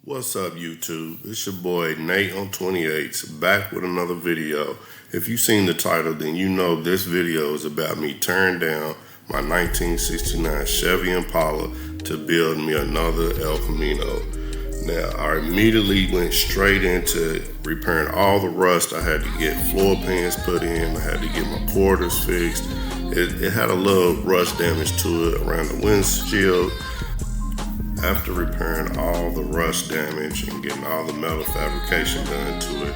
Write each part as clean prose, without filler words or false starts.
What's up, YouTube? It's your boy Nate on 28s, back with another video. If you've seen the title, then you know this video is about me tearing down my 1969 Chevy Impala to build me another El Camino. Now, I immediately went straight into repairing all the rust. I had to get floor pans put in, I had to get my quarters fixed. It had a little rust damage to it around the windshield. After repairing all the rust damage and getting all the metal fabrication done to it,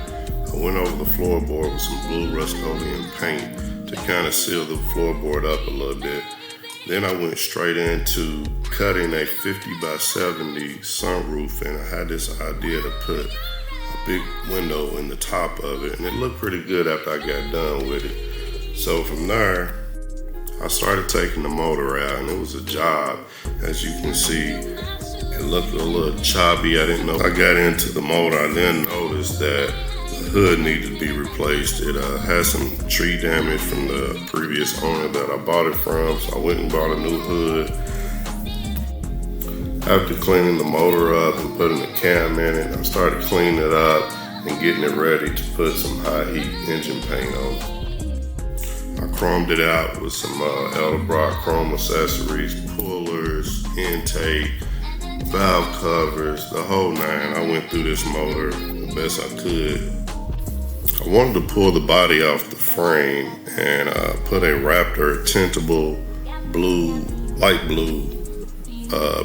I went over the floorboard with some blue Rust-Oleum paint to kind of seal the floorboard up a little bit. Then I went straight into cutting a 50 by 70 sunroof, and I had this idea to put a big window in the top of it, and it looked pretty good after I got done with it. So from there, I started taking the motor out, and it was a job. As you can see, it looked a little choppy. I didn't know. I got into the motor. I then noticed that the hood needed to be replaced. It had some tree damage from the previous owner that I bought it from, so I went and bought a new hood. After cleaning the motor up and putting the cam in it, I started cleaning it up and getting it ready to put some high heat engine paint on it. I chromed it out with some Edelbrock chrome accessories, pullers, intake, valve covers, the whole nine. I went through this motor the best I could. I wanted to pull the body off the frame and put a Raptor tintable blue, light blue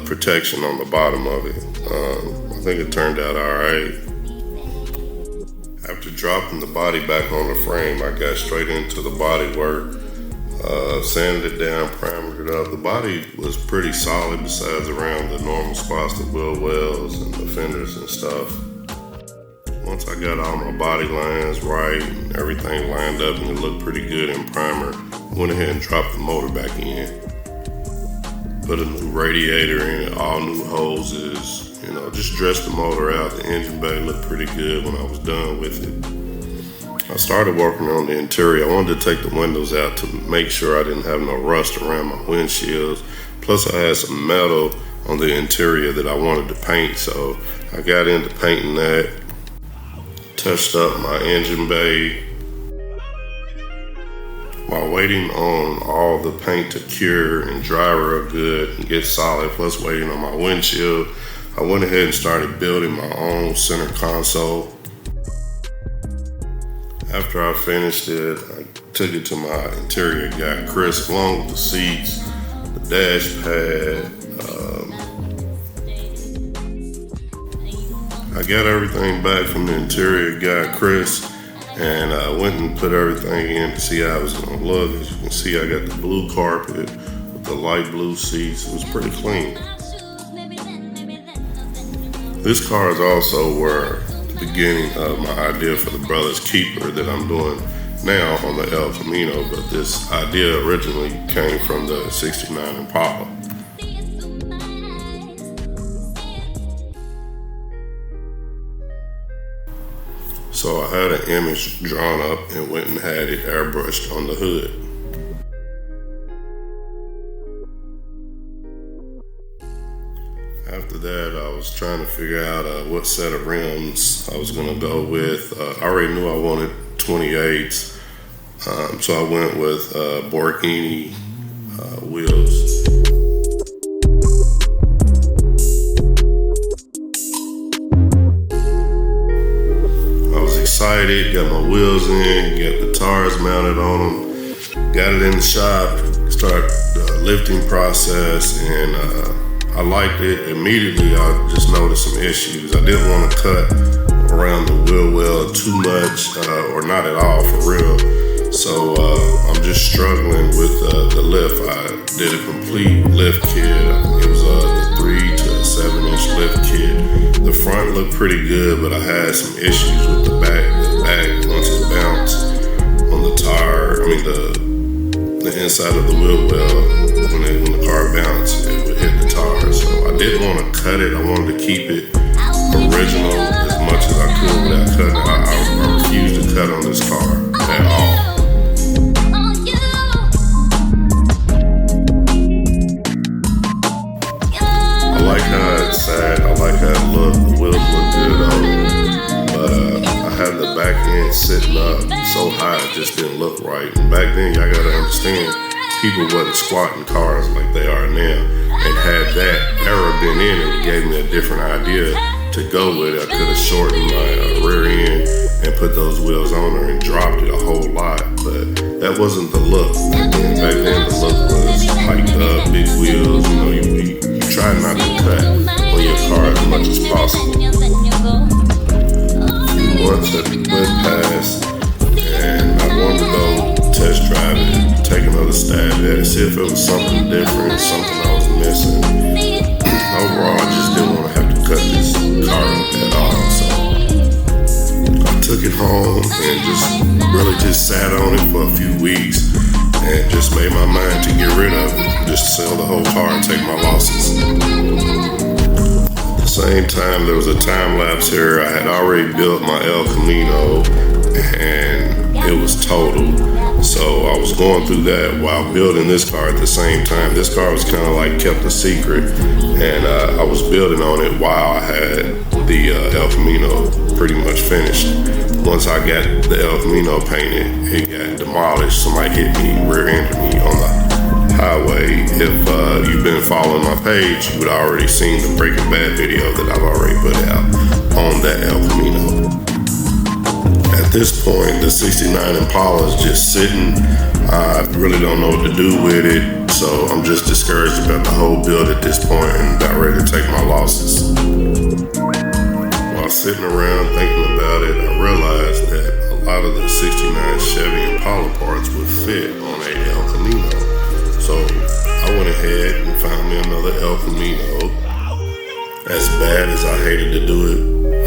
protection on the bottom of it. I think it turned out all right. After dropping the body back on the frame, I got straight into the body work, sanded it down, primered it up. The body was pretty solid besides around the normal spots, the wheel wells and the fenders and stuff. Once I got all my body lines right and everything lined up and it looked pretty good in primer, I went ahead and dropped the motor back in. Put a new radiator in it, all new hoses. Just dressed the motor out. The engine bay looked pretty good when I was done with it. I started working on the interior. I wanted to take the windows out to make sure I didn't have no rust around my windshields. Plus I had some metal on the interior that I wanted to paint, so I got into painting that. Touched up my engine bay. While waiting on all the paint to cure and dry real good and get solid, plus waiting on my windshield, I went ahead and started building my own center console. After I finished it, I took it to my interior guy, Chris, along with the seats, the dash pad. I got everything back from the interior guy, Chris, and I went and put everything in to see how it was gonna look. As you can see, I got the blue carpet with the light blue seats. It was pretty clean. This car is also where the beginning of my idea for the Brothers Keeper that I'm doing now on the El Camino, but this idea originally came from the 69 Impala. So I had an image drawn up and went and had it airbrushed on the hood. After that, I was trying to figure out what set of rims I was gonna go with. I already knew I wanted 28s, so I went with Borghini wheels. I was excited, got my wheels in, got the tires mounted on them, got it in the shop, start the lifting process, and I liked it. Immediately, I just noticed some issues. I didn't want to cut around the wheel well too much, or not at all for real. So I'm just struggling with the lift. I did a complete lift kit. It was the 3 to 7 inch lift kit. The front looked pretty good, but I had some issues with the back. The back, once it bounced on the tire, the inside of the wheel well, when the car bounced, it would hit the tire. So I didn't want to cut it. I wanted to keep it original as much as I could without cutting it. I refused to cut on this car at all. I like how it sat. I like how it looked. The wheels back end sitting up so high it just didn't look right. And back then, y'all gotta understand, people wasn't squatting cars like they are now. And had that era been in, it gave me a different idea to go with. I could have shortened my rear end and put those wheels on her and dropped it a whole lot, but that wasn't the look. Back then the look was hiked up, big wheels. You know, you try not to cut on your car as much as possible. A few months had went past, and I wanted to go test drive it, take another stab at it, see if it was something different, something I was missing. Overall, I just didn't want to have to cut this car up at all, so I took it home and just sat on it for a few weeks and just made my mind to get rid of it, just sell the whole car and take my losses. At the same time, there was a time lapse here. I had already built my El Camino and it was totaled. So I was going through that while building this car at the same time. This car was kind of like kept a secret, and I was building on it while I had the El Camino pretty much finished. Once I got the El Camino painted, it got demolished. Somebody hit me, rear-ended me on the highway. If you've been following my page, you would already seen the Breaking Bad video that I've already put out on that El Camino. At this point, the 69 Impala is just sitting. I really don't know what to do with it, so I'm just discouraged about the whole build at this point and about ready to take my losses. While sitting around thinking about it, I realized that a lot of the 69 Chevy Impala parts would fit on a El Camino. So I went ahead and found me another El Camino. As bad as I hated to do it,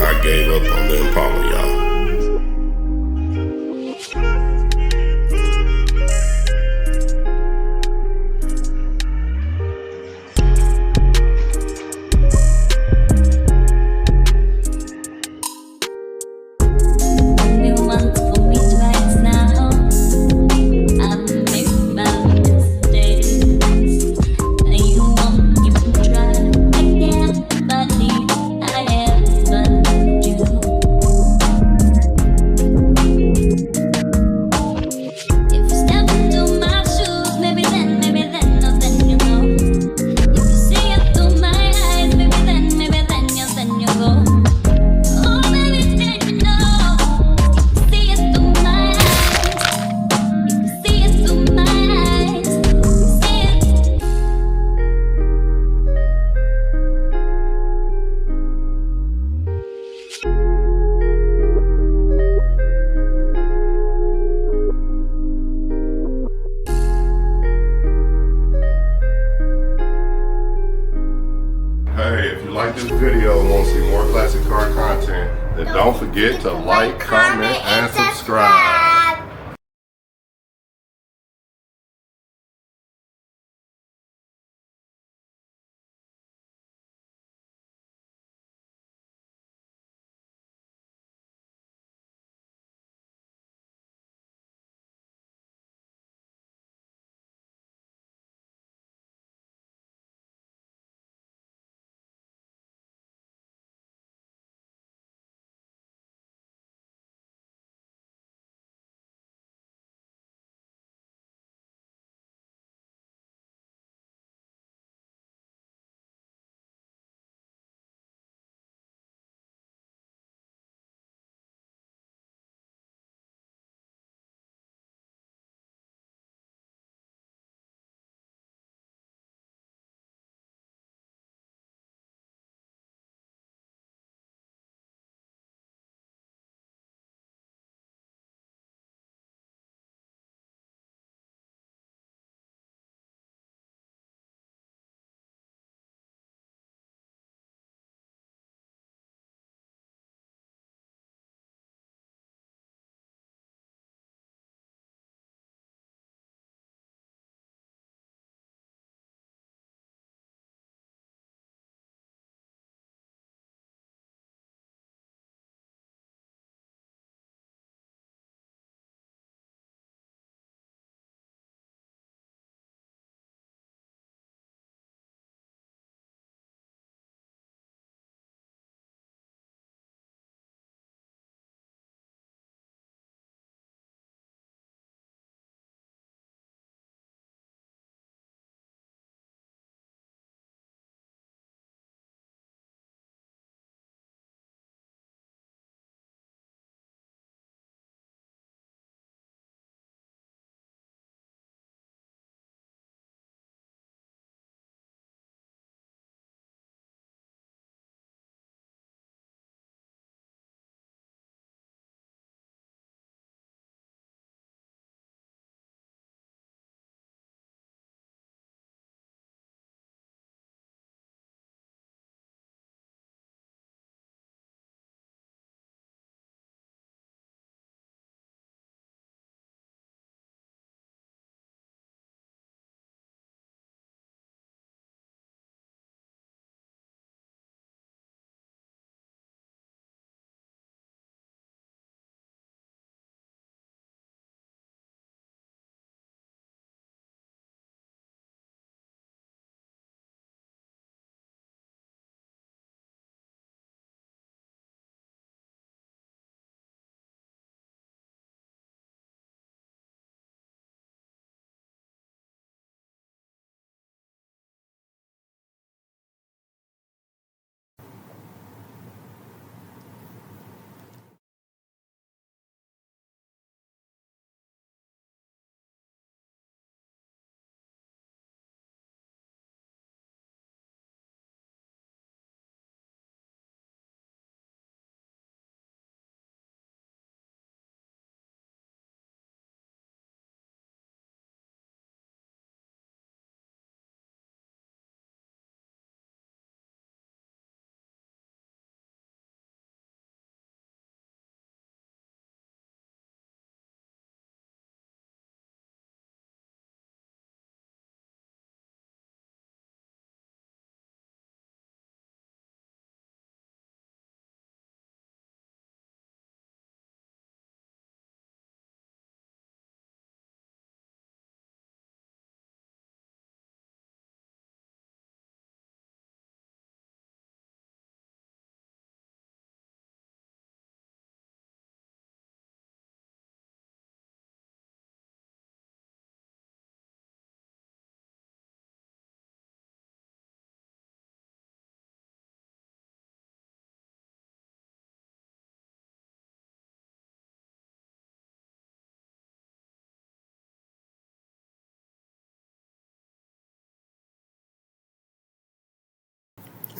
I gave up on the Impala, y'all. Hey, if you like this video and want to see more classic car content, then don't forget to like, comment, and subscribe.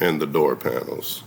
and the door panels.